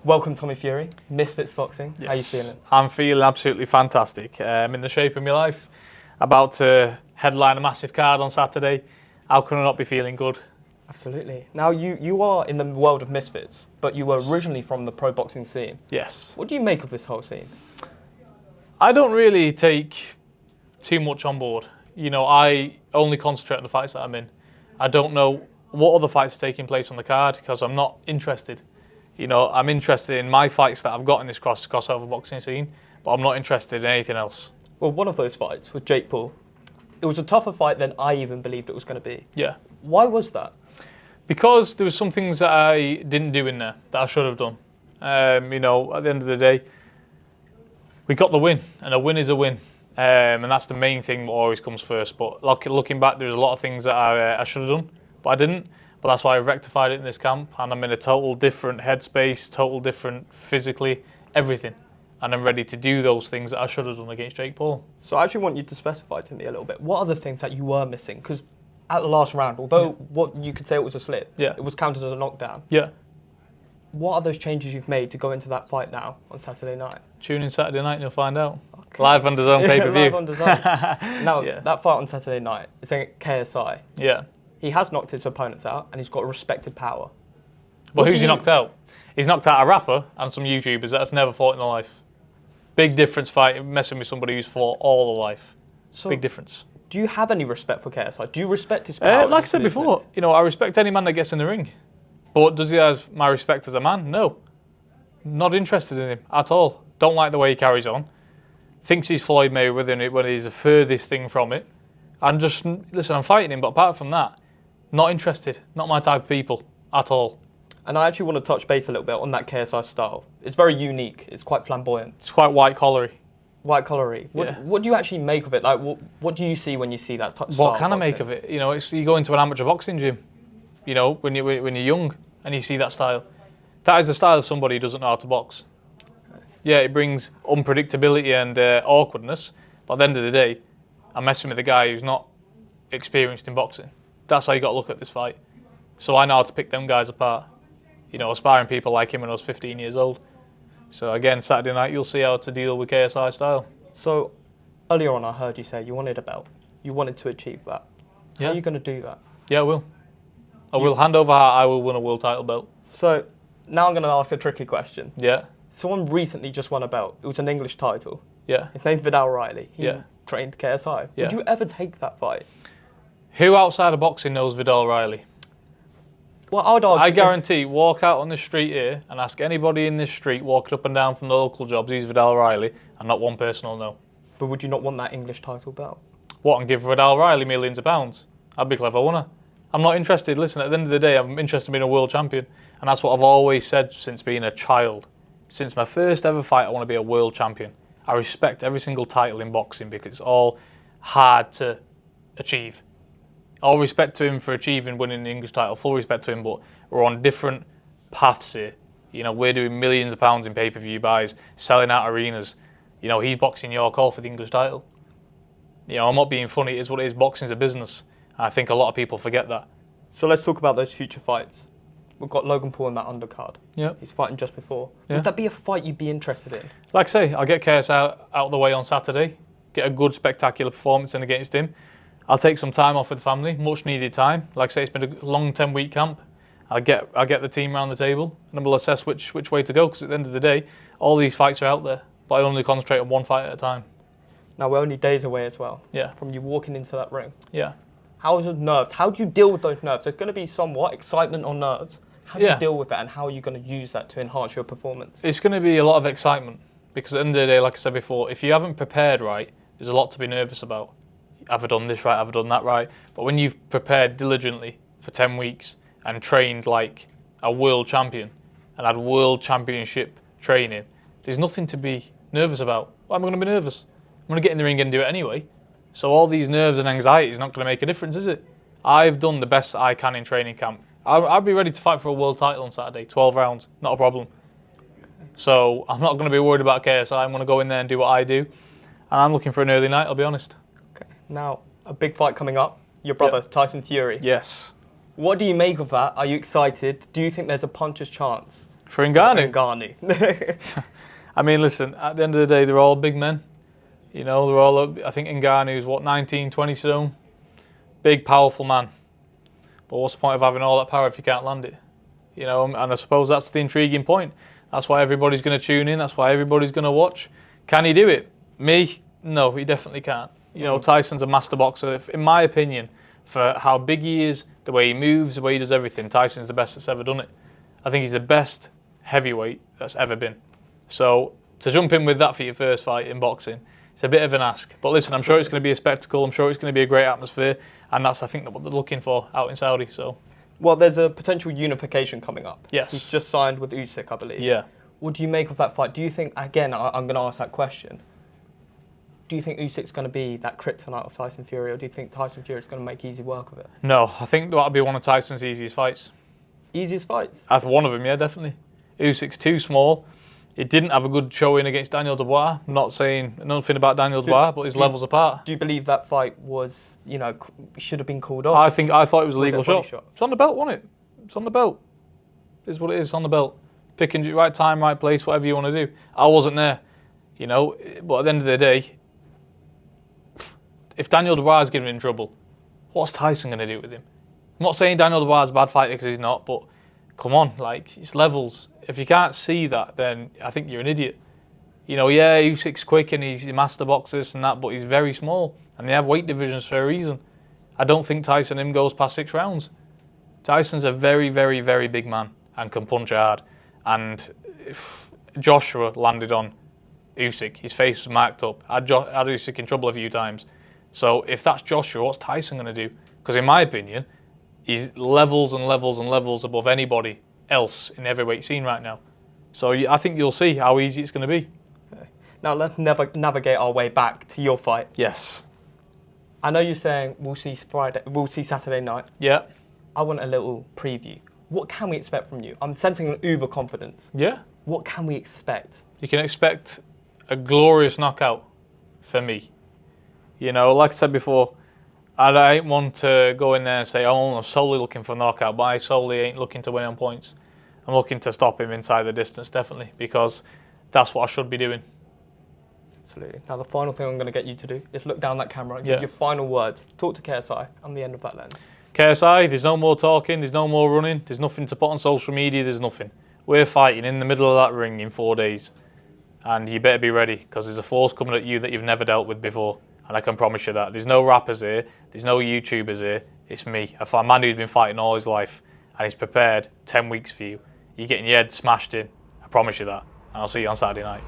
Welcome, Tommy Fury, Misfits Boxing. Yes. How are you feeling? I'm feeling absolutely fantastic. I'm in the shape of my life. About to headline a massive card on Saturday. How can I not be feeling good? Absolutely. Now, you are in the world of Misfits, but you were originally from the pro boxing scene. Yes. What do you make of this whole scene? I don't really take too much on board. I only concentrate on the fights that I'm in. I don't know what other fights are taking place on the card because I'm not interested. I'm interested in my fights that I've got in this crossover boxing scene, but I'm not interested in anything else. Well, one of those fights with Jake Paul, it was a tougher fight than I even believed it was going to be. Yeah. Why was that? Because there were some things that I didn't do in there that I should have done. At the end of the day, we got the win, and a win is a win. And that's the main thing that always comes first. But looking back, there's a lot of things that I should have done, but I didn't. But that's why I rectified it in this camp, and I'm in a total different headspace, total different physically, everything. And I'm ready to do those things that I should have done against Jake Paul. So I actually want you to specify to me a little bit, what are the things that you were missing? Because at the last round, although what you could say it was a slip, it was counted as a knockdown. Yeah. What are those changes you've made to go into that fight now on Saturday night? Tune in Saturday night and you'll find out. Okay. Live on DAZN pay-per-view. Live on DAZN. Now, that fight on Saturday night, it's at KSI. Yeah. He has knocked his opponents out, and he's got a respected power. Well, who's he knocked out? He's knocked out a rapper and some YouTubers that have never fought in their life. Big difference fighting, messing with somebody who's fought all their life. So, big difference. Do you have any respect for KSI? Do you respect his power? Like I said before, I respect any man that gets in the ring. But does he have my respect as a man? No. Not interested in him at all. Don't like the way he carries on. Thinks he's Floyd Mayweather when he's the furthest thing from it. And just, listen, I'm fighting him, but apart from that, not interested. Not my type of people at all. And I actually want to touch base a little bit on that KSI style. It's very unique. It's quite flamboyant. It's quite white-collary. White-collary. What do you actually make of it? Like, what do you see when you see that style? What can I make of it? You go into an amateur boxing gym, when you're young and you see that style. That is the style of somebody who doesn't know how to box. Yeah, it brings unpredictability and awkwardness, but at the end of the day, I'm messing with a guy who's not experienced in boxing. That's how you got to look at this fight. So I know how to pick them guys apart. Aspiring people like him when I was 15 years old. So again, Saturday night, you'll see how to deal with KSI style. So earlier on, I heard you say you wanted a belt. You wanted to achieve that. How are you going to do that? Yeah, I will. I will. Hand over heart, I will win a world title belt. So now I'm going to ask a tricky question. Yeah. Someone recently just won a belt. It was an English title. Yeah. His name's Vidal Riley. He trained KSI. Yeah. Would you ever take that fight? Who outside of boxing knows Vidal Riley? Well, I would argue. I guarantee, walk out on the street here and ask anybody in this street walking up and down from the local jobs, who's Vidal Riley, and not one person will know. But would you not want that English title belt? What, and give Vidal Riley millions of pounds? I'd be clever, wouldn't I? I'm not interested. Listen, at the end of the day, I'm interested in being a world champion. And that's what I've always said since being a child. Since my first ever fight, I want to be a world champion. I respect every single title in boxing because it's all hard to achieve. All respect to him for achieving winning the English title, full respect to him, but we're on different paths here. We're doing millions of pounds in pay-per-view buys, selling out arenas. He's boxing York Hall for the English title. I'm not being funny, it is what it is. Boxing's a business. I think a lot of people forget that. So let's talk about those future fights. We've got Logan Paul in that undercard. Yeah. He's fighting just before. Yeah. Would that be a fight you'd be interested in? Like I say, I'll get KS out of the way on Saturday, get a good, spectacular performance in against him. I'll take some time off with the family, much needed time. Like I say, it's been a long 10-week camp. I'll get the team around the table and then we'll assess which way to go, because at the end of the day, all these fights are out there, but I only concentrate on one fight at a time. Now, we're only days away as well. Yeah. From you walking into that ring. Yeah. How is the nerves? How do you deal with those nerves? There's going to be somewhat excitement on nerves. How do you deal with that, and how are you going to use that to enhance your performance? It's going to be a lot of excitement, because at the end of the day, like I said before, if you haven't prepared right, there's a lot to be nervous about. Have I done this right? Have I done that right? But when you've prepared diligently for 10 weeks and trained like a world champion and had world championship training, there's nothing to be nervous about. Why am I going to be nervous? I'm going to get in the ring and do it anyway. So all these nerves and anxiety is not going to make a difference, is it? I've done the best that I can in training camp. I'll be ready to fight for a world title on Saturday, 12 rounds, not a problem. So I'm not going to be worried about KSI. I'm going to go in there and do what I do. And I'm looking for an early night, I'll be honest. Okay. Now, a big fight coming up. Your brother, Tyson Fury. Yes. What do you make of that? Are you excited? Do you think there's a puncher's chance For Ngannou? Ngannou. I mean, listen, at the end of the day, they're all big men. You know, they're all, I think Ngannou's, 19, 20 stone? Big, powerful man. But what's the point of having all that power if you can't land it? You know, and I suppose that's the intriguing point. That's why everybody's going to tune in. That's why everybody's going to watch. Can he do it? Me? No, he definitely can't. You know, Tyson's a master boxer. In my opinion, for how big he is, the way he moves, the way he does everything, Tyson's the best that's ever done it. I think he's the best heavyweight that's ever been. So to jump in with that for your first fight in boxing, it's a bit of an ask. But listen, I'm sure it's going to be a spectacle. I'm sure it's going to be a great atmosphere. And that's, I think, what they're looking for out in Saudi. So, well, there's a potential unification coming up. Yes. He's just signed with Usyk, I believe. Yeah. What do you make of that fight? Do you think, again, I'm going to ask that question, do you think Usyk's going to be that kryptonite of Tyson Fury, or do you think Tyson Fury's going to make easy work of it? No, I think that'll be one of Tyson's easiest fights. Easiest fights? One of them, yeah, definitely. Usyk's too small. He didn't have a good showing against Daniel Dubois. I'm not saying nothing about Daniel Dubois, but his levels apart. Do you believe that fight was, you know, should have been called off? I thought it was a legal shot. It's on the belt, wasn't it? It's on the belt. It's what it is, on the belt. Picking the right time, right place, whatever you want to do. I wasn't there, you know, but at the end of the day, if Daniel Dubois is getting in trouble, what's Tyson going to do with him? I'm not saying Daniel Dubois is a bad fighter because he's not, but come on, like, it's levels. If you can't see that, then I think you're an idiot. You know, yeah, Usyk's quick and he's a master boxer, this and that, but he's very small. And they have weight divisions for a reason. I don't think Tyson him goes past 6 rounds. Tyson's a very, very, very big man and can punch hard. And if Joshua landed on Usyk, his face was marked up. Had Usyk in trouble a few times. So if that's Joshua, what's Tyson going to do? Because in my opinion, he's levels and levels and levels above anybody else in the heavyweight scene right now. So I think you'll see how easy it's going to be. Okay. Now let's navigate our way back to your fight. Yes. I know you're saying we'll see Saturday night. Yeah. I want a little preview. What can we expect from you? I'm sensing an uber confidence. Yeah. What can we expect? You can expect a glorious knockout for me. You know, like I said before, I ain't one to go in there and say, oh, I'm solely looking for a knockout, but I solely ain't looking to win on points. I'm looking to stop him inside the distance, definitely, because that's what I should be doing. Absolutely. Now, the final thing I'm going to get you to do is look down that camera and give your final words. Talk to KSI on the end of that lens. KSI, there's no more talking, there's no more running, there's nothing to put on social media, there's nothing. We're fighting in the middle of that ring in 4 days. And you better be ready, because there's a force coming at you that you've never dealt with before. And I can promise you that. There's no rappers here. There's no YouTubers here. It's me. A man who's been fighting all his life. And he's prepared 10 weeks for you. You're getting your head smashed in. I promise you that. And I'll see you on Saturday night.